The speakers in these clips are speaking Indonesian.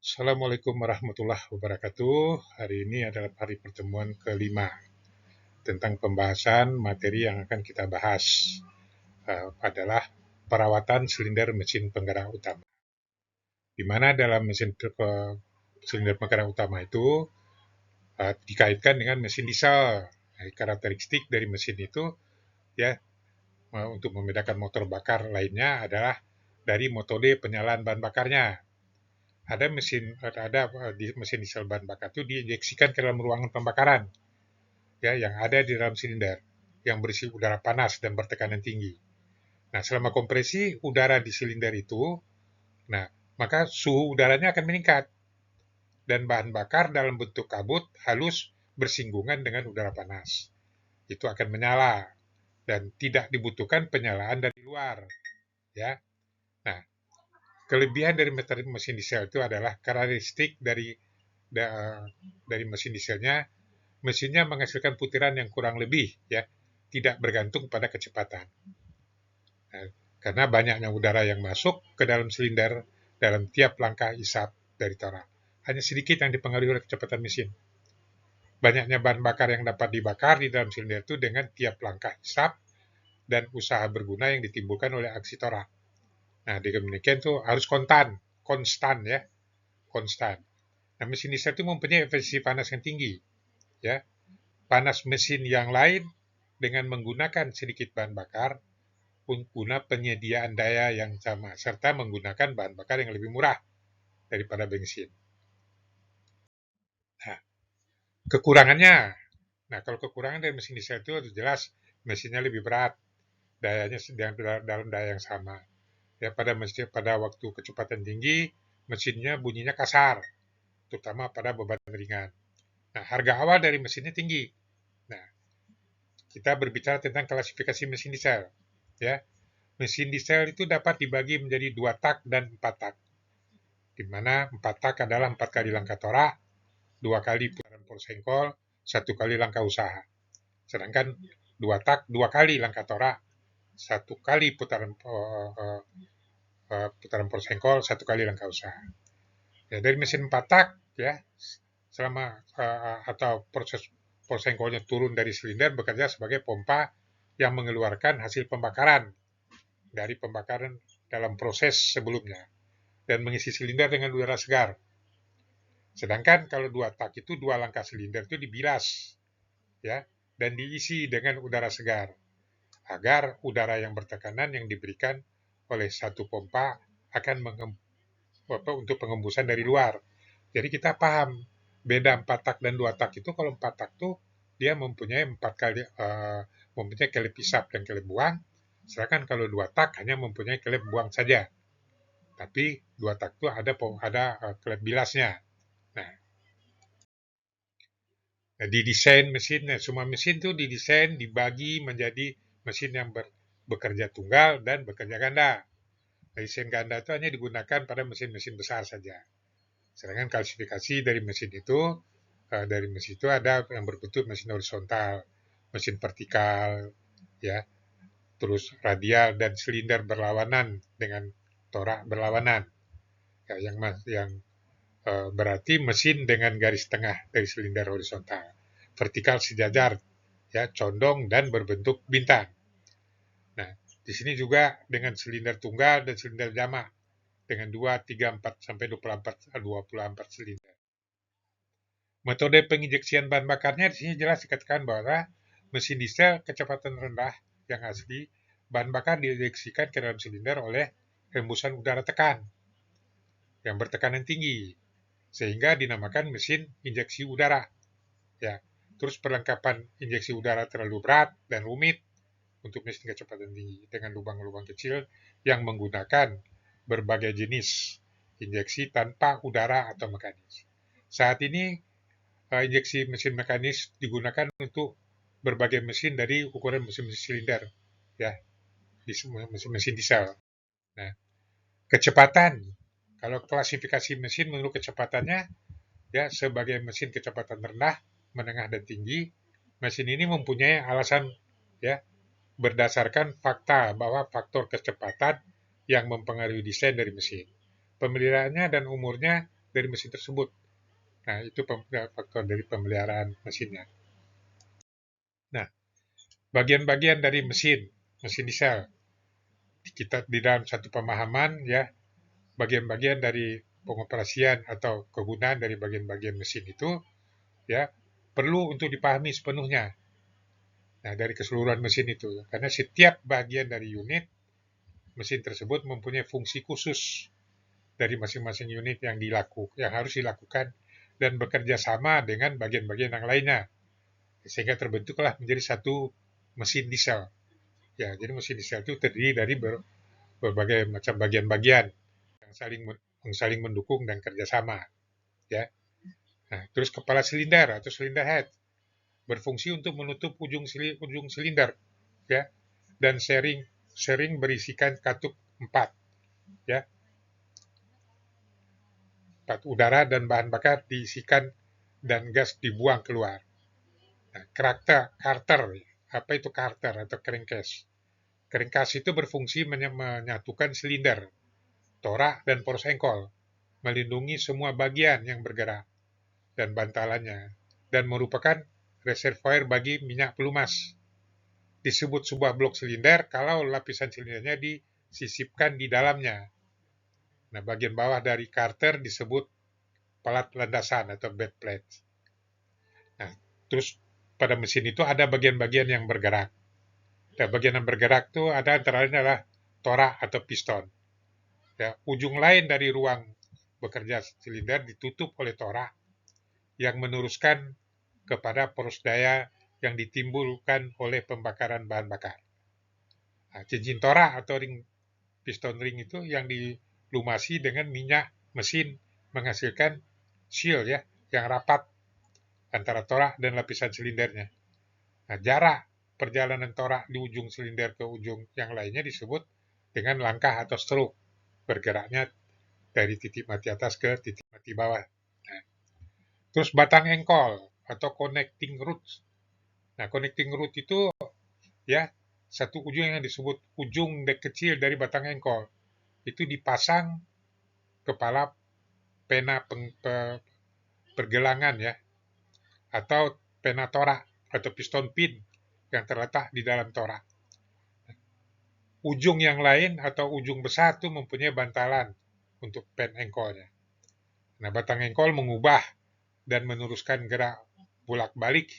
Assalamualaikum warahmatullahi wabarakatuh. Hari ini adalah hari pertemuan kelima tentang pembahasan materi yang akan kita bahas adalah perawatan silinder mesin penggerak utama. Di mana dalam mesin silinder penggerak utama itu dikaitkan dengan mesin diesel. Karakteristik dari mesin itu ya untuk membedakan motor bakar lainnya adalah dari metode penyalaan bahan bakarnya. Ada di mesin diesel bahan bakar itu diinjeksikan ke dalam ruangan pembakaran ya yang ada di dalam silinder yang berisi udara panas dan bertekanan tinggi. Nah, selama kompresi udara di silinder itu, nah, maka suhu udaranya akan meningkat dan bahan bakar dalam bentuk kabut halus bersinggungan dengan udara panas. Itu akan menyala dan tidak dibutuhkan penyalaan dari luar, ya. Nah, kelebihan dari mesin diesel itu adalah karakteristik dari mesin dieselnya, mesinnya menghasilkan putaran yang kurang lebih ya, tidak bergantung pada kecepatan. Nah, karena banyaknya udara yang masuk ke dalam silinder dalam tiap langkah isap dari torak. Hanya sedikit yang dipengaruhi oleh kecepatan mesin. Banyaknya bahan bakar yang dapat dibakar di dalam silinder itu dengan tiap langkah isap dan usaha berguna yang ditimbulkan oleh aksi torak. Nah, dengan demikian itu harus konstan ya, konstan. Nah, mesin diesel itu mempunyai efisiensi panas yang tinggi, ya. Panas mesin yang lain dengan menggunakan sedikit bahan bakar guna penyediaan daya yang sama, serta menggunakan bahan bakar yang lebih murah daripada bensin. Nah, kekurangannya, nah kalau kekurangan dari mesin diesel itu jelas mesinnya lebih berat, dayanya sedang dalam daya yang sama. Ya pada waktu kecepatan tinggi, mesinnya bunyinya kasar, terutama pada beban ringan. Nah, harga awal dari mesinnya tinggi. Nah, kita berbicara tentang klasifikasi mesin diesel. Ya, mesin diesel itu dapat dibagi menjadi 2 tak dan 4 tak. Di mana 4 tak adalah 4 kali langkah torak, 2 kali putaran porsengkol, 1 kali langkah usaha. Sedangkan 2 tak 2 kali langkah torak, 1 kali putaran porsengkol, 1 kali langkah usaha. Ya, dari mesin 4 tak ya, selama atau proses porsengkolnya turun dari silinder bekerja sebagai pompa yang mengeluarkan hasil pembakaran dari pembakaran dalam proses sebelumnya dan mengisi silinder dengan udara segar. Sedangkan kalau 2 tak itu 2 langkah silinder itu dibilas ya dan diisi dengan udara segar agar udara yang bertekanan yang diberikan oleh satu pompa akan untuk pengembusan dari luar. Jadi kita paham beda 4 tak dan 2 tak itu, kalau 4 tak itu dia mempunyai 4 kali mempunyai kelip isap dan kelip buang, sedangkan kalau 2 tak hanya mempunyai kelip buang saja. Tapi 2 tak itu ada kelip bilasnya. Nah, didesain mesinnya, semua mesin itu didesain dibagi menjadi mesin yang bekerja tunggal dan bekerja ganda. Mesin ganda itu hanya digunakan pada mesin-mesin besar saja. Sedangkan klasifikasi dari mesin itu ada yang berbentuk mesin horizontal, mesin vertikal, ya, terus radial dan silinder berlawanan dengan torak berlawanan. Ya, yang berarti mesin dengan garis tengah dari silinder horizontal, vertikal sejajar, ya, condong dan berbentuk bintang. Nah, di sini juga dengan silinder tunggal dan silinder jamak dengan 2, 3, 4 sampai 24 silinder. Metode penginjeksian bahan bakarnya di sini jelas dikatakan bahwa mesin diesel kecepatan rendah yang asli, bahan bakar diinjeksikan ke dalam silinder oleh hembusan udara tekan yang bertekanan tinggi, sehingga dinamakan mesin injeksi udara. Ya, terus perlengkapan injeksi udara terlalu berat dan rumit untuk mesin kecepatan tinggi dengan lubang-lubang kecil yang menggunakan berbagai jenis injeksi tanpa udara atau mekanis. Saat ini injeksi mesin mekanis digunakan untuk berbagai mesin dari ukuran mesin-mesin silinder, ya, di mesin diesel. Nah, kecepatan, kalau klasifikasi mesin menurut kecepatannya, ya, sebagai mesin kecepatan rendah, menengah dan tinggi, mesin ini mempunyai alasan, ya, berdasarkan fakta bahwa faktor kecepatan yang mempengaruhi desain dari mesin, pemeliharaannya dan umurnya dari mesin tersebut. Nah, itu faktor dari pemeliharaan mesinnya. Nah, bagian-bagian dari mesin diesel, kita di dalam satu pemahaman ya, bagian-bagian dari pengoperasian atau kegunaan dari bagian-bagian mesin itu ya perlu untuk dipahami sepenuhnya. Nah, dari keseluruhan mesin itu, karena setiap bagian dari unit mesin tersebut mempunyai fungsi khusus dari masing-masing unit yang harus dilakukan dan bekerja sama dengan bagian-bagian yang lainnya, sehingga terbentuklah menjadi satu mesin diesel. Ya, jadi mesin diesel itu terdiri dari berbagai macam bagian-bagian yang saling mendukung dan kerjasama. Ya, nah, terus kepala silinder atau cylinder head berfungsi untuk menutup ujung silinder, ya, dan sering berisikan katup 4, ya, 4 udara dan bahan bakar diisikan dan gas dibuang keluar. Nah, karter, apa itu karter atau crankcase? Crankcase itu berfungsi menyatukan silinder, torak, dan poros engkol, melindungi semua bagian yang bergerak dan bantalannya, dan merupakan reservoir bagi minyak pelumas. Disebut sebuah blok silinder kalau lapisan silindernya disisipkan di dalamnya. Nah, bagian bawah dari karter disebut pelat landasan atau bed plate. Nah, terus pada mesin itu ada bagian-bagian yang bergerak. Nah, bagian yang bergerak itu ada antara lain adalah torak atau piston. Ya, ujung lain dari ruang bekerja silinder ditutup oleh torak yang meneruskan kepada poros daya yang ditimbulkan oleh pembakaran bahan bakar. Nah, cincin torak atau piston ring itu yang dilumasi dengan minyak mesin menghasilkan seal ya, yang rapat antara torak dan lapisan silindernya. Nah, jarak perjalanan torak di ujung silinder ke ujung yang lainnya disebut dengan langkah atau stroke, bergeraknya dari titik mati atas ke titik mati bawah. Nah, terus batang engkol atau connecting roots. Nah, connecting root itu ya satu ujung yang disebut ujung kecil dari batang engkol. Itu dipasang kepala pena pergelangan ya, atau pena torak atau piston pin yang terletak di dalam torak. Ujung yang lain atau ujung besar itu mempunyai bantalan untuk pen engkolnya. Nah, batang engkol mengubah dan meneruskan gerak bolak-balik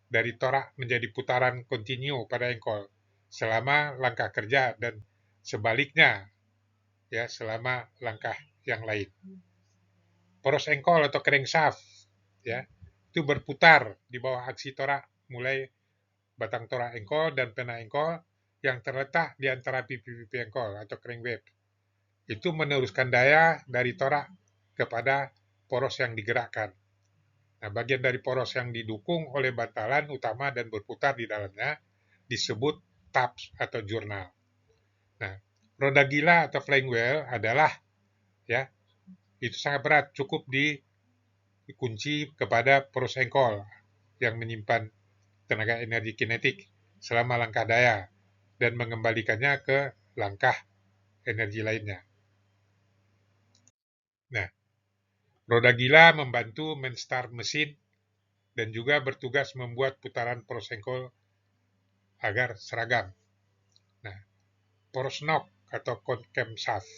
dari torak menjadi putaran kontinu pada engkol selama langkah kerja dan sebaliknya ya selama langkah yang lain. Poros engkol atau crankshaft ya itu berputar di bawah aksi torak mulai batang torak engkol dan pena engkol yang terletak di antara pipi-pipi engkol atau crankwave. Itu meneruskan daya dari torak kepada poros yang digerakkan. Nah, bagian dari poros yang didukung oleh bantalan utama dan berputar di dalamnya disebut tabs atau jurnal. Nah, roda gila atau flying wheel adalah ya itu sangat berat, cukup dikunci kepada poros engkol yang menyimpan tenaga energi kinetik selama langkah daya dan mengembalikannya ke langkah energi lainnya. Nah, roda gila membantu men-start mesin dan juga bertugas membuat putaran poros engkol agar seragam. Nah, poros knock atau camshaft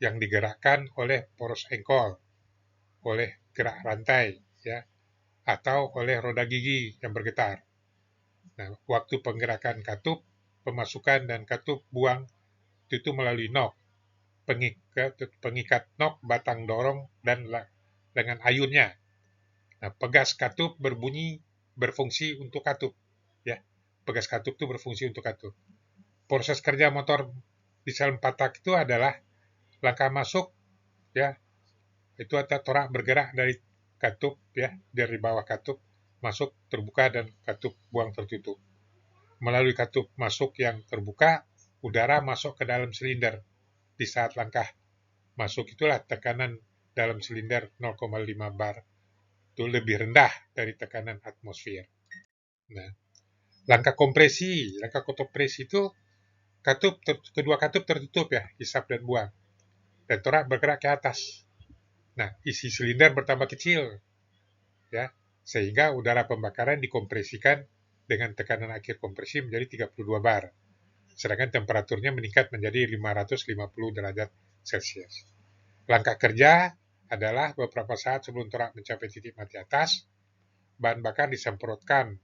yang digerakkan oleh poros engkol, oleh gerak rantai, ya, atau oleh roda gigi yang bergetar. Nah, waktu penggerakan katup, pemasukan dan katup buang itu melalui knock, pengikat knock, batang dorong, dan dengan ayunnya. Nah, pegas katup berfungsi untuk katup, ya. Pegas katup itu berfungsi untuk katup. Proses kerja motor diesel 4 tak itu adalah langkah masuk, ya, itu ada torak bergerak dari katup, ya, dari bawah katup masuk terbuka dan katup buang tertutup. Melalui katup masuk yang terbuka, udara masuk ke dalam silinder. Di saat langkah masuk itulah tekanan dalam silinder 0,5 bar itu lebih rendah dari tekanan atmosfer. Nah, langkah kompresi itu kedua katup tertutup ya, hisap dan buang. Dan torak bergerak ke atas. Nah, isi silinder bertambah kecil, ya, sehingga udara pembakaran dikompresikan dengan tekanan akhir kompresi menjadi 32 bar, sedangkan temperaturnya meningkat menjadi 550 derajat Celcius. Langkah kerja adalah beberapa saat sebelum torak mencapai titik mati atas, bahan bakar disemprotkan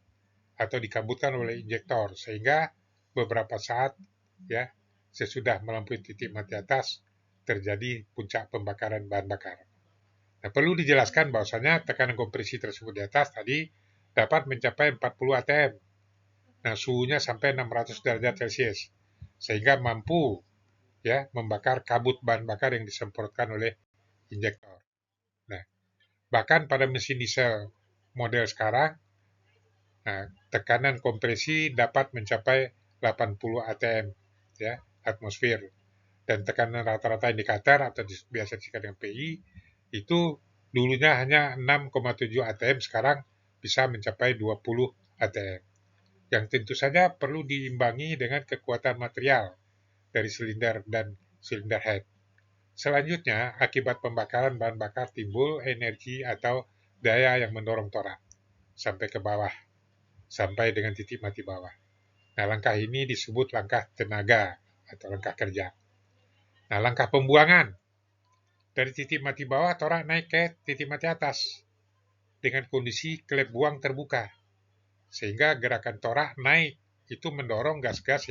atau dikabutkan oleh injektor, sehingga beberapa saat ya sesudah melampaui titik mati atas terjadi puncak pembakaran bahan bakar. Nah, perlu dijelaskan bahwasanya tekanan kompresi tersebut di atas tadi dapat mencapai 40 atm. Nah, suhunya sampai 600 derajat Celcius, sehingga mampu ya membakar kabut bahan bakar yang disemprotkan oleh injektor. Nah, bahkan pada mesin diesel model sekarang, nah, tekanan kompresi dapat mencapai 80 atm ya, atmosfer. Dan tekanan rata-rata indikator atau biasa disingkat dengan PI itu dulunya hanya 6,7 atm, sekarang bisa mencapai 20 atm. Yang tentu saja perlu diimbangi dengan kekuatan material dari silinder dan silinder head. Selanjutnya, akibat pembakaran bahan bakar timbul energi atau daya yang mendorong torak sampai ke bawah, sampai dengan titik mati bawah. Nah, langkah ini disebut langkah tenaga atau langkah kerja. Nah, langkah pembuangan. Dari titik mati bawah, torak naik ke titik mati atas dengan kondisi klep buang terbuka. Sehingga gerakan torak naik itu mendorong gas-gas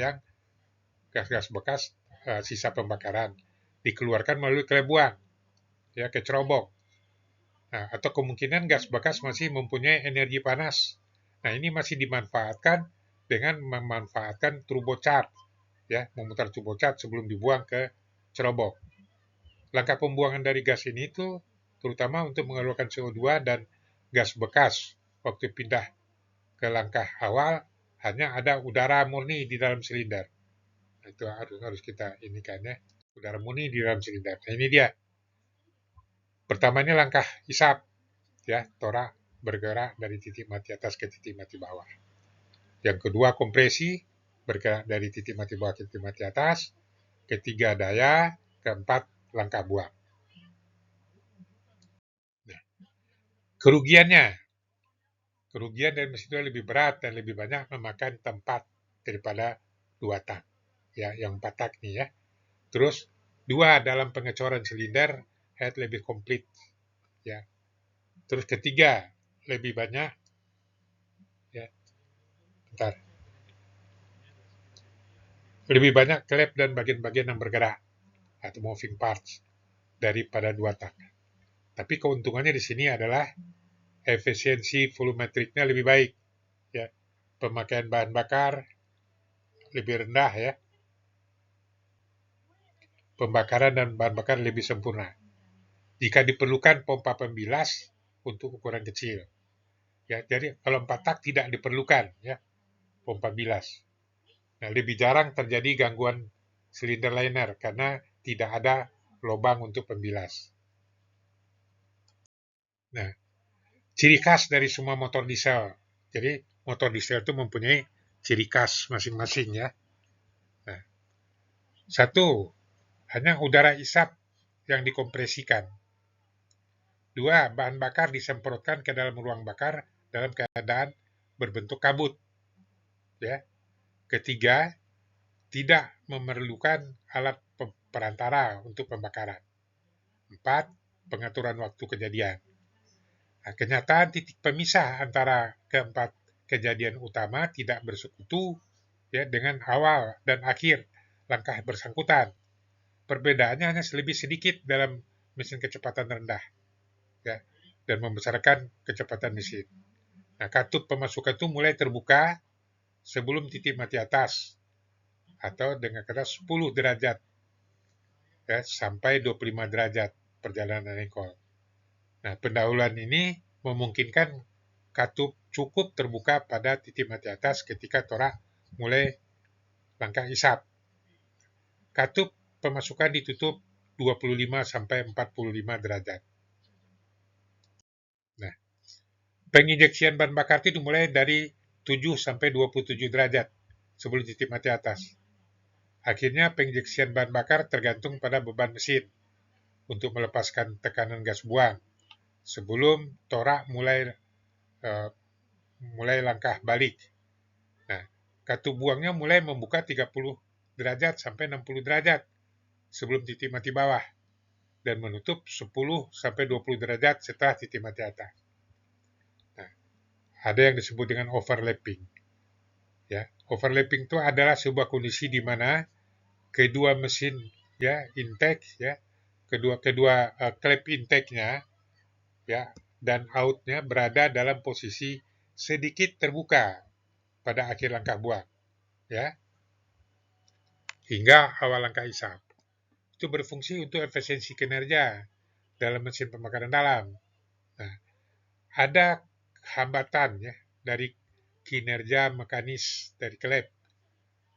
bekas sisa pembakaran dikeluarkan melalui klep buang ya ke cerobong. Nah, atau kemungkinan gas bekas masih mempunyai energi panas. Nah, ini masih dimanfaatkan dengan memanfaatkan turbocharge ya, memutar turbocharge sebelum dibuang ke cerobong. Langkah pembuangan dari gas ini itu terutama untuk mengeluarkan CO2 dan gas bekas. Waktu pindah ke langkah awal hanya ada udara murni di dalam silinder. Nah, itu harus kita indikan ya, udara murni di dalam silinder. Nah, ini dia. Pertamanya langkah hisap ya, torak bergerak dari titik mati atas ke titik mati bawah. Yang kedua kompresi bergerak dari titik mati bawah ke titik mati atas. Ketiga daya, keempat langkah buang. Nah, kerugian dari mesin itu lebih berat dan lebih banyak memakan tempat daripada 2 tak. Ya, yang 4 tak nih ya. Terus 2 dalam pengecoran silinder head lebih komplit ya. Terus ketiga lebih banyak ya. Bentar. Lebih banyak klep dan bagian-bagian yang bergerak atau moving parts daripada 2 tak. Tapi keuntungannya di sini adalah efisiensi volumetriknya lebih baik ya. Pemakaian bahan bakar lebih rendah ya. Pembakaran dan bahan bakar lebih sempurna. Jika diperlukan pompa pembilas untuk ukuran kecil. Ya, jadi kalau 4 tak tidak diperlukan ya pompa bilas. Nah, lebih jarang terjadi gangguan silinder liner karena tidak ada lubang untuk pembilas. Nah, ciri khas dari semua motor diesel. Jadi motor diesel itu mempunyai ciri khas masing-masing ya. Nah, satu, hanya udara isap yang dikompresikan. 2, bahan bakar disemprotkan ke dalam ruang bakar dalam keadaan berbentuk kabut. Ya. Ketiga, tidak memerlukan alat perantara untuk pembakaran. 4, pengaturan waktu kejadian. Nah, kenyataan titik pemisah antara keempat kejadian utama tidak bersekutu ya dengan awal dan akhir langkah bersangkutan. Perbedaannya hanya lebih sedikit dalam mesin kecepatan rendah ya, dan membesarkan kecepatan mesin. Nah, katup pemasukan itu mulai terbuka sebelum titik mati atas atau dengan kata 10 derajat ya, sampai 25 derajat perjalanan engkol. Nah, pendahuluan ini memungkinkan katup cukup terbuka pada titik mati atas ketika torak mulai langkah isap. Katup pemasukan ditutup 25 sampai 45 derajat. Nah, penginjeksian bahan bakar itu dimulai dari 7 sampai 27 derajat sebelum titik mati atas. Akhirnya penginjeksian bahan bakar tergantung pada beban mesin. untuk melepaskan tekanan gas buang sebelum torak mulai langkah balik. Nah, katup buangnya mulai membuka 30 derajat sampai 60 derajat sebelum titik mati bawah dan menutup 10 sampai 20 derajat setelah titik mati atas. Nah, ada yang disebut dengan overlapping. Ya, overlapping itu adalah sebuah kondisi di mana kedua mesin ya intake ya kedua klep intake-nya ya dan out-nya berada dalam posisi sedikit terbuka pada akhir langkah buang ya hingga awal langkah isap. Itu berfungsi untuk efisiensi kinerja dalam mesin pembakaran dalam. Nah, ada hambatan ya dari kinerja mekanis dari klep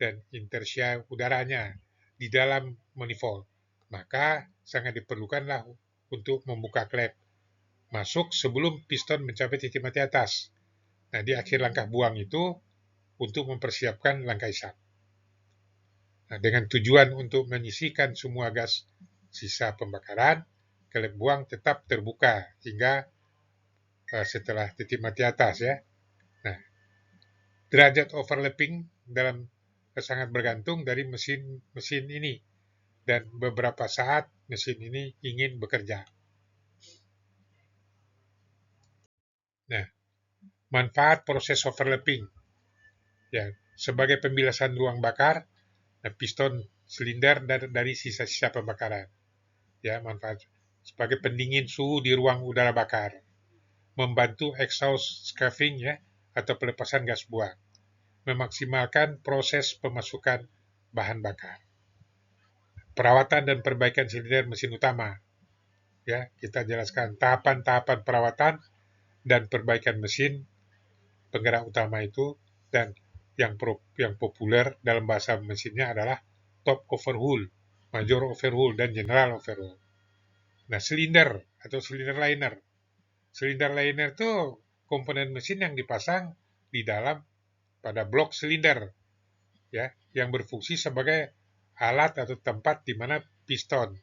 dan inersia udaranya di dalam manifold. Maka sangat diperlukanlah untuk membuka klep masuk sebelum piston mencapai titik mati atas. Nah, di akhir langkah buang itu untuk mempersiapkan langkah isap. Nah, dengan tujuan untuk menyisihkan semua gas sisa pembakaran, klep buang tetap terbuka hingga setelah titik mati atas ya. Nah, derajat overlapping dalam sangat bergantung dari mesin ini dan beberapa saat mesin ini ingin bekerja. Nah, manfaat proses overlapping ya sebagai pembilasan ruang bakar, piston silinder dari sisa-sisa pembakaran. Ya, manfaat sebagai pendingin suhu di ruang udara bakar, membantu exhaust scavenging ya atau pelepasan gas buang, memaksimalkan proses pemasukan bahan bakar. Perawatan dan perbaikan silinder mesin utama. Ya, kita jelaskan tahapan-tahapan perawatan dan perbaikan mesin penggerak utama itu dan yang populer dalam bahasa mesinnya adalah top overhaul, major overhaul, dan general overhaul. Nah, silinder atau silinder liner. Silinder liner itu komponen mesin yang dipasang di dalam pada blok silinder ya, yang berfungsi sebagai alat atau tempat di mana piston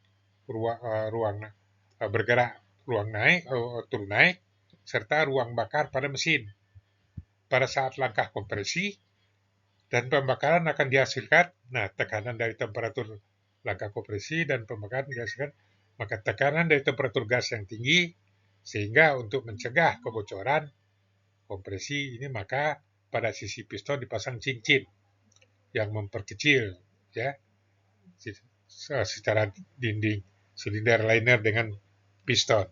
ruang bergerak ruang naik turun naik serta ruang bakar pada mesin. Pada saat langkah kompresi dan pembakaran akan dihasilkan, nah tekanan dari temperatur langkah kompresi dan pembakaran dihasilkan, maka tekanan dari temperatur gas yang tinggi, sehingga untuk mencegah kebocoran kompresi ini maka pada sisi piston dipasang cincin yang memperkecil ya secara dinding silinder liner dengan piston.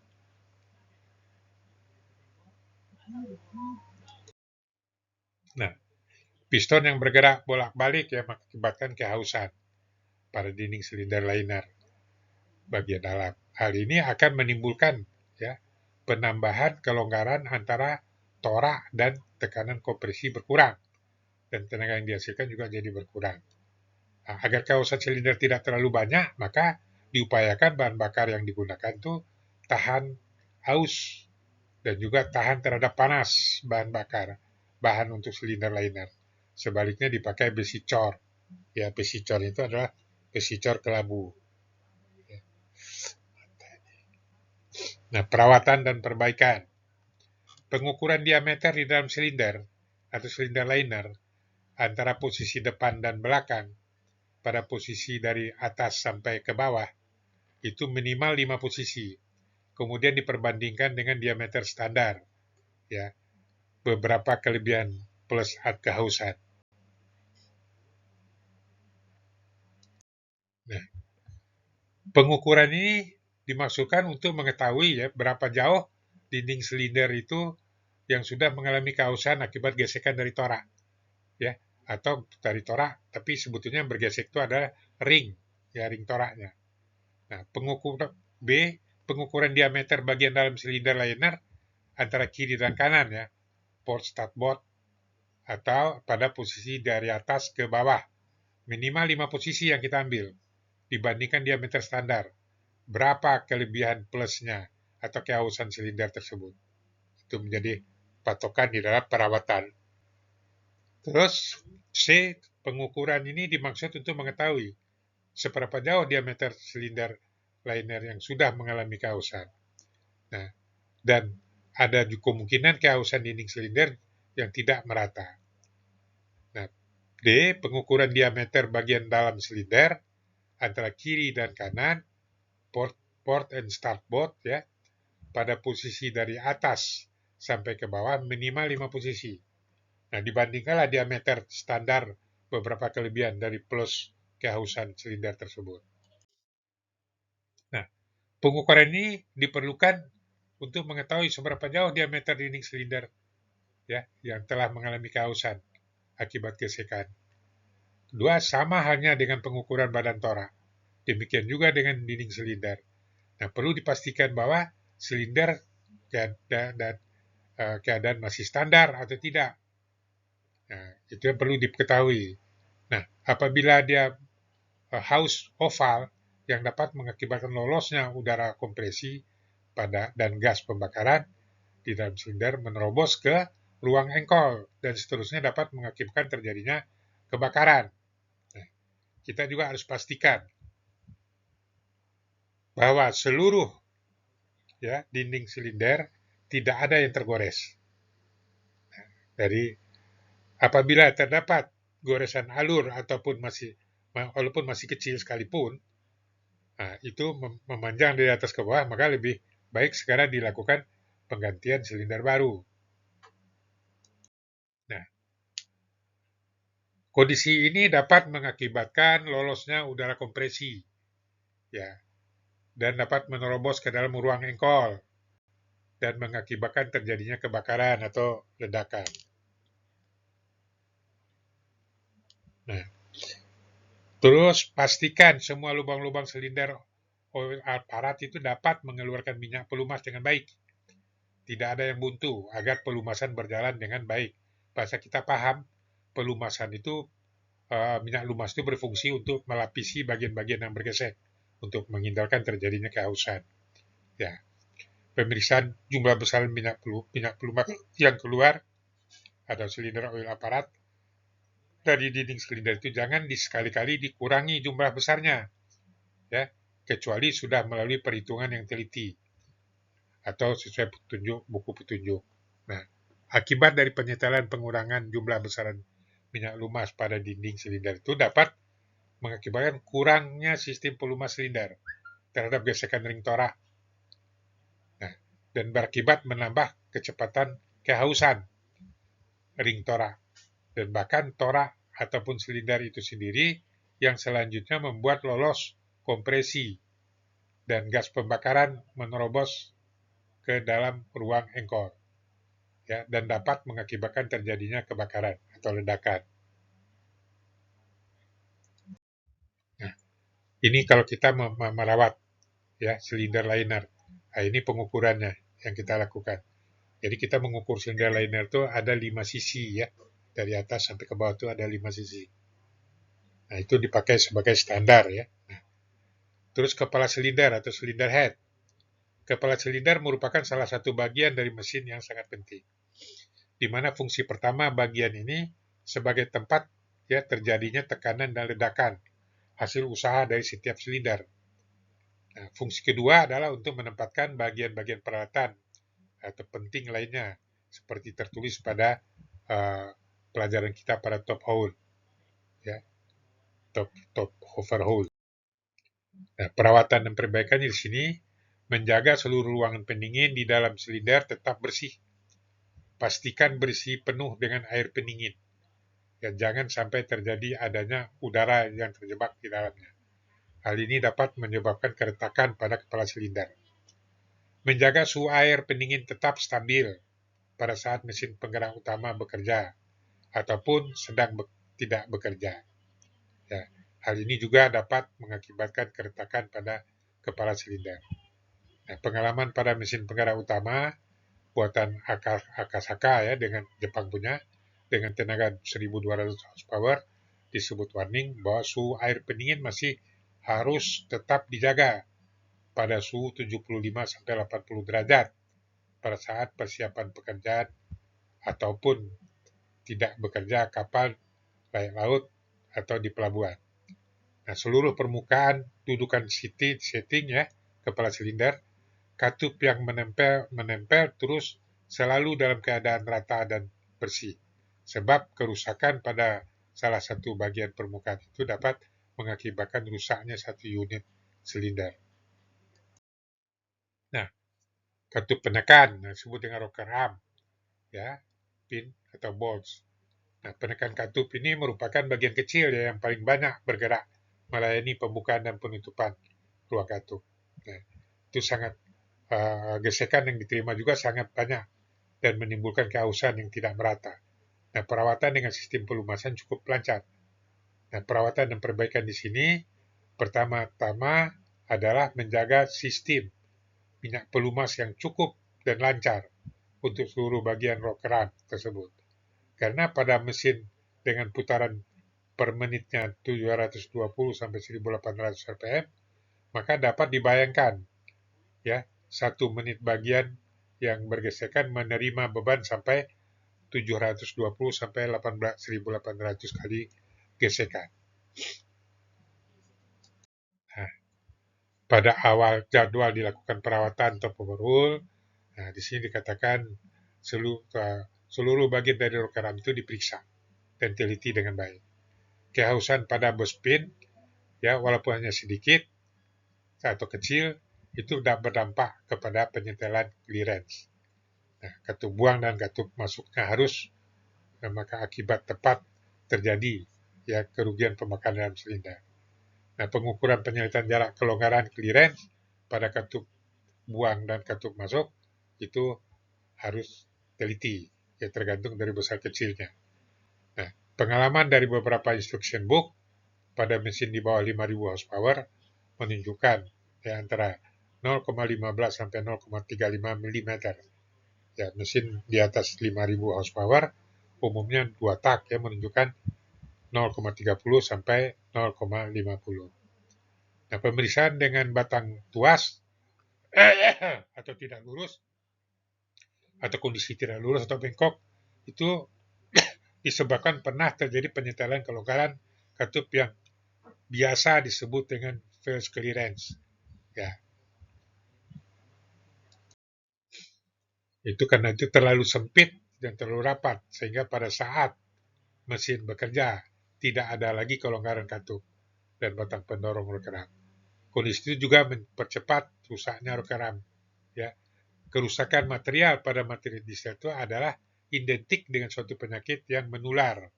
Nah, piston yang bergerak bolak-balik ya mengakibatkan kehausan pada dinding silinder liner bagian dalam. Hal ini akan menimbulkan ya penambahan kelonggaran antara torak dan tekanan kompresi berkurang dan tenaga yang dihasilkan juga jadi berkurang. Nah, agar kehausan silinder tidak terlalu banyak, maka diupayakan bahan bakar yang digunakan itu tahan haus dan juga tahan terhadap panas bahan bakar, bahan untuk silinder liner. Sebaliknya dipakai besi cor. Ya, besi cor itu adalah besi cor kelabu. Nah, perawatan dan perbaikan. Pengukuran diameter di dalam silinder atau silinder liner antara posisi depan dan belakang pada posisi dari atas sampai ke bawah itu minimal 5 posisi. Kemudian diperbandingkan dengan diameter standar. Ya, beberapa kelebihan plus kehausan. Nah, pengukuran ini dimaksudkan untuk mengetahui ya berapa jauh dinding silinder itu yang sudah mengalami kehausan akibat gesekan dari torak. Ya, atau dari torak, tapi sebetulnya yang bergesek itu adalah ring, ya ring toraknya. Nah, pengukuran diameter bagian dalam silinder liner antara kiri dan kanan ya, port starboard atau pada posisi dari atas ke bawah. Minimal 5 posisi yang kita ambil dibandingkan diameter standar. Berapa kelebihan plusnya atau kehausan silinder tersebut. Itu menjadi patokan di dalam perawatan. Terus C, pengukuran ini dimaksud untuk mengetahui seberapa jauh diameter silinder liner yang sudah mengalami kehausan. Nah, dan ada kemungkinan kehausan dinding silinder yang tidak merata. Nah, D. Pengukuran diameter bagian dalam silinder antara kiri dan kanan, port and starboard ya, pada posisi dari atas sampai ke bawah minimal 5 posisi. Nah, dibandingkanlah diameter standar beberapa kelebihan dari plus kehausan silinder tersebut. Nah, pengukuran ini diperlukan untuk mengetahui seberapa jauh diameter dinding silinder ya yang telah mengalami kehausan akibat gesekan. Kedua, sama halnya dengan pengukuran badan torak. Demikian juga dengan dinding silinder. Nah, perlu dipastikan bahwa silinder dan keadaan masih standar atau tidak. Nah, itu yang perlu diketahui. Nah, apabila dia haus oval yang dapat mengakibatkan lolosnya udara kompresi dan gas pembakaran di dalam silinder menerobos ke ruang engkol dan seterusnya dapat mengakibatkan terjadinya kebakaran. Nah, kita juga harus pastikan bahwa seluruh ya dinding silinder tidak ada yang tergores. Dari apabila terdapat goresan alur ataupun walaupun masih kecil sekalipun, nah, itu memanjang dari atas ke bawah, maka lebih baik sekarang dilakukan penggantian silinder baru. Nah, kondisi ini dapat mengakibatkan lolosnya udara kompresi, ya, dan dapat menerobos ke dalam ruang engkol dan mengakibatkan terjadinya kebakaran atau ledakan. Nah, terus pastikan semua lubang-lubang silinder oil aparat itu dapat mengeluarkan minyak pelumas dengan baik. Tidak ada yang buntu agar pelumasan berjalan dengan baik. Bahasa kita paham, pelumasan itu minyak lumas itu berfungsi untuk melapisi bagian-bagian yang bergesek untuk menghindarkan terjadinya kehausan. Ya, pemeriksaan jumlah besar minyak pelumas yang keluar atau silinder oil aparat dari dinding silinder itu jangan sekali-kali dikurangi jumlah besarnya, ya, kecuali sudah melalui perhitungan yang teliti atau sesuai buku petunjuk. Nah, akibat dari penyetelan pengurangan jumlah besaran minyak lumas pada dinding silinder itu dapat mengakibatkan kurangnya sistem pelumas silinder terhadap gesekan ring torak. Nah, dan berakibat menambah kecepatan kehausan ring torak dan bahkan torak ataupun silinder itu sendiri yang selanjutnya membuat lolos kompresi dan gas pembakaran menerobos ke dalam ruang engkol ya, dan dapat mengakibatkan terjadinya kebakaran atau ledakan. Nah, ini kalau kita merawat ya silinder liner. Nah, ini pengukurannya yang kita lakukan. Jadi kita mengukur silinder liner itu ada 5 sisi ya. Dari atas sampai ke bawah itu ada 5 sisi. Nah, itu dipakai sebagai standar ya. Nah, terus kepala silinder atau silinder head. Kepala silinder merupakan salah satu bagian dari mesin yang sangat penting. Di mana fungsi pertama bagian ini sebagai tempat ya terjadinya tekanan dan ledakan hasil usaha dari setiap silinder. Nah, fungsi kedua adalah untuk menempatkan bagian-bagian peralatan atau penting lainnya seperti tertulis pada pelajaran kita pada top hole ya, top overhaul. Nah, perawatan dan perbaikannya di sini menjaga seluruh ruangan pendingin di dalam silinder tetap bersih. Pastikan bersih penuh dengan air pendingin. Dan jangan sampai terjadi adanya udara yang terjebak di dalamnya. Hal ini dapat menyebabkan keretakan pada kepala silinder. Menjaga suhu air pendingin tetap stabil pada saat mesin penggerak utama bekerja ataupun sedang tidak bekerja. Ya, hal ini juga dapat mengakibatkan keretakan pada kepala silinder. Nah, pengalaman pada mesin penggerak utama buatan Akasaka ya dengan Jepang punya dengan tenaga 1200 horsepower disebut warning bahwa suhu air pendingin masih harus tetap dijaga pada suhu 75 sampai 80 derajat pada saat persiapan pekerjaan ataupun tidak bekerja kapal layak laut atau di pelabuhan. Nah, seluruh permukaan dudukan setting ya, kepala silinder, katup yang menempel terus selalu dalam keadaan rata dan bersih. Sebab kerusakan pada salah satu bagian permukaan itu dapat mengakibatkan rusaknya satu unit silinder. Nah, katup penekan disebut dengan rocker arm, ya, pin atau bolts. Nah, penekan katup ini merupakan bagian kecil ya, yang paling banyak bergerak melayani pembukaan dan penutupan ruang katup. Nah, itu sangat gesekan yang diterima juga sangat banyak dan menimbulkan kehausan yang tidak merata. Nah, perawatan dengan sistem pelumasan cukup lancar. Nah, perawatan dan perbaikan di sini pertama-tama adalah menjaga sistem minyak pelumas yang cukup dan lancar untuk seluruh bagian rokeran tersebut. Karena pada mesin dengan putaran per menitnya 720 sampai 1800 rpm, maka dapat dibayangkan ya, 1 menit bagian yang bergesekan menerima beban sampai 720 sampai 1800 kali gesekan. Nah, pada awal jadwal dilakukan perawatan atau overhaul, nah di sini dikatakan seluruh bagian dari rokeram itu diperiksa dan teliti dengan baik. Kehausan pada bespin, ya walaupun hanya sedikit atau kecil, itu tidak berdampak kepada penyetelan clearance. Nah, katup buang dan katup masuknya harus, maka akibat tepat terjadi ya kerugian pembakaran dalam silinder. Nah, pengukuran penyelidikan jarak kelonggaran clearance pada katup buang dan katup masuk itu harus teliti, ya tergantung dari besar kecilnya. Nah, pengalaman dari beberapa instruction book pada mesin di bawah 5.000 horsepower menunjukkan ya antara 0,15 sampai 0,35 mm. Ya, mesin di atas 5.000 horsepower umumnya 2 tak ya menunjukkan 0,30 sampai 0,50. Nah, pemeriksaan dengan batang tuas atau tidak lurus atau kondisi tidak lurus atau bengkok itu disebabkan pernah terjadi penyetelan kelonggaran katup yang biasa disebut dengan false clearance. Ya, itu karena itu terlalu sempit dan terlalu rapat sehingga pada saat mesin bekerja tidak ada lagi kelonggaran katup dan batang pendorong rokeram. Kondisi itu juga mempercepat rusaknya rokeram. Ya, kerusakan material pada materi diesel itu adalah identik dengan suatu penyakit yang menular.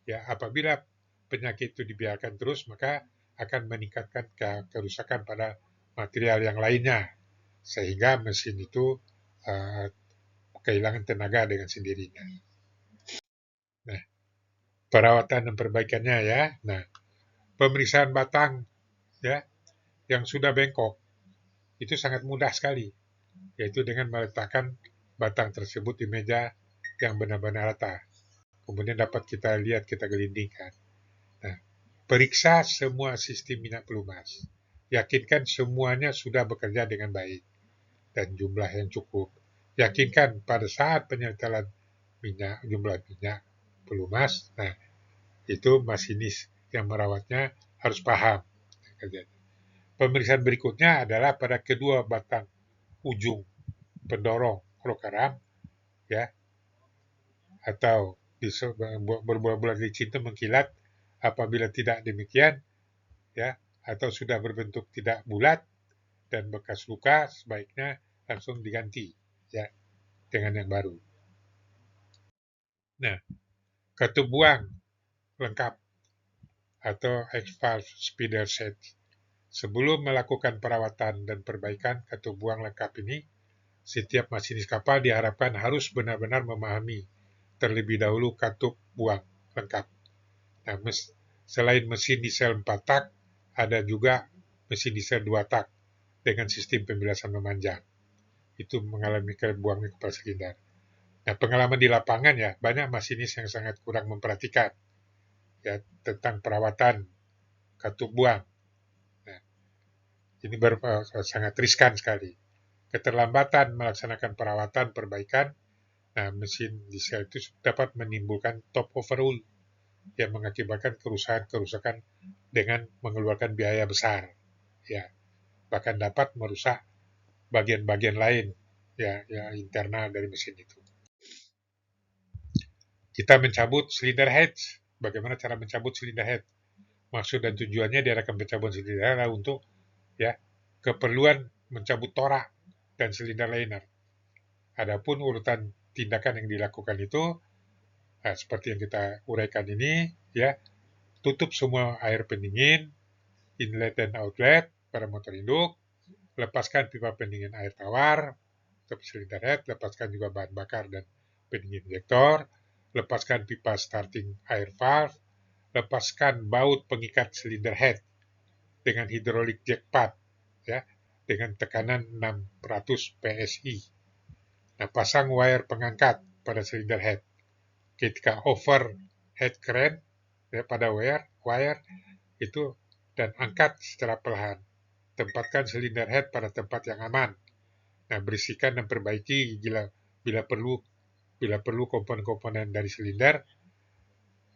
Ya, apabila penyakit itu dibiarkan terus, maka akan meningkatkan kerusakan pada material yang lainnya, sehingga mesin itu kehilangan tenaga dengan sendirinya. Nah, perawatan dan perbaikannya ya. Nah, pemeriksaan batang ya yang sudah bengkok itu sangat mudah sekali, yaitu dengan meletakkan batang tersebut di meja yang benar-benar rata. Kemudian dapat kita lihat, kita gelindingkan. Nah, periksa semua sistem minyak pelumas. Yakinkan semuanya sudah bekerja dengan baik dan jumlah yang cukup. Yakinkan pada saat penyetelan minyak, jumlah minyak pelumas, nah itu masinis yang merawatnya harus paham. Pemeriksaan berikutnya adalah pada kedua batang ujung pendorong rokeram, ya, atau berbulan-bulan licin itu mengkilat. Apabila tidak demikian, ya, atau sudah berbentuk tidak bulat dan bekas luka, sebaiknya langsung diganti, ya, dengan yang baru. Nah, katup buang lengkap atau X-valve speeder set. Sebelum melakukan perawatan dan perbaikan katup buang lengkap ini, setiap masinis kapal diharapkan harus benar-benar memahami terlebih dahulu katup buang lengkap. Nah, selain mesin diesel 4 tak, ada juga mesin diesel 2 tak dengan sistem pembilasan memanjang. Itu mengalami kebuangan kepala silinder. Nah, pengalaman di lapangan ya, banyak masinis yang sangat kurang memperhatikan ya tentang perawatan katup buang. Nah, ini sangat riskan sekali. Keterlambatan melaksanakan perawatan perbaikan, nah mesin diesel itu dapat menimbulkan top overhaul yang mengakibatkan kerusakan dengan mengeluarkan biaya besar. ya, bahkan dapat merusak bagian-bagian lain ya internal dari mesin itu. Kita mencabut silinder head. Bagaimana cara mencabut silinder head? Maksud dan tujuannya diarahkan pencabutan silinder head adalah untuk ya keperluan mencabut torak dan silinder liner. Adapun urutan tindakan yang dilakukan itu seperti yang kita uraikan ini, ya, tutup semua air pendingin, inlet dan outlet pada motor induk, lepaskan pipa pendingin air tawar, tutup silinder head, lepaskan juga bahan bakar dan pendingin injektor, lepaskan pipa starting air valve, lepaskan baut pengikat silinder head dengan hidrolik jack pad, ya, dengan tekanan 600 PSI. Nah, pasang wire pengangkat pada silinder head. Ketika overhead crank ya, pada wire itu dan angkat secara perlahan. Tempatkan silinder head pada tempat yang aman. Nah, bersihkan dan perbaiki bila perlu komponen-komponen dari silinder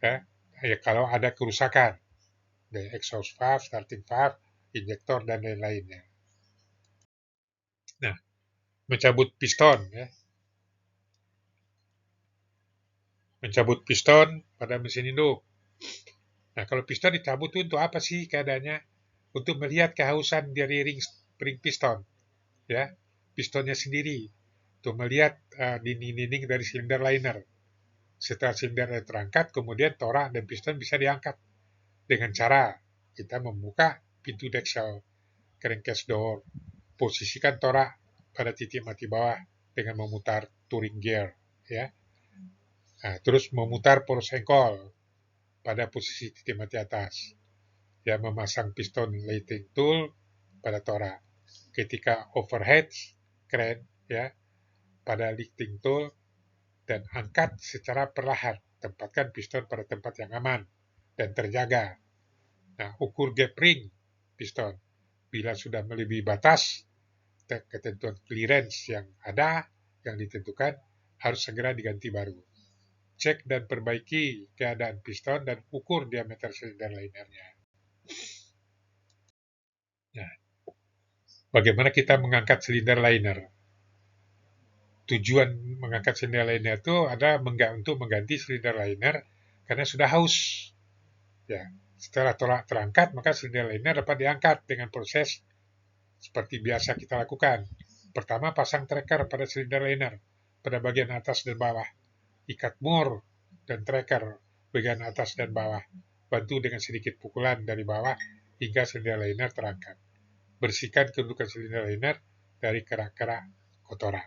ya, kalau ada kerusakan dari exhaust valve, starting valve, injektor dan lain-lainnya. Nah, mencabut piston ya. Mencabut piston pada mesin induk. Nah, kalau piston dicabut itu untuk apa sih keadaannya? Untuk melihat kehausan dari ring piston, ya, pistonnya sendiri. Untuk melihat dinding-dinding dari silinder liner. Setelah silinder terangkat, kemudian torak dan piston bisa diangkat dengan cara kita membuka pintu decksel crankcase door, posisikan torak pada titik mati bawah dengan memutar touring gear, ya. Nah, terus memutar poros engkol pada posisi titik mati atas. Ya, memasang piston lighting tool pada torak. Ketika overhead crank ya pada lifting tool dan angkat secara perlahan. Tempatkan piston pada tempat yang aman dan terjaga. Nah, ukur gap ring piston. Bila sudah melebihi batas ketentuan clearance yang ada, yang ditentukan, harus segera diganti baru. Cek dan perbaiki keadaan piston dan ukur diameter silinder linernya. Nah, bagaimana kita mengangkat silinder liner? Tujuan mengangkat silinder liner itu adalah untuk mengganti silinder liner karena sudah haus. Ya, setelah torak terangkat, maka silinder liner dapat diangkat dengan proses seperti biasa kita lakukan. Pertama, pasang tracker pada silinder liner pada bagian atas dan bawah. Ikat mur dan tracker bagian atas dan bawah. Bantu dengan sedikit pukulan dari bawah hingga silinder liner terangkat. Bersihkan kedudukan silinder liner dari kerak-kerak kotoran.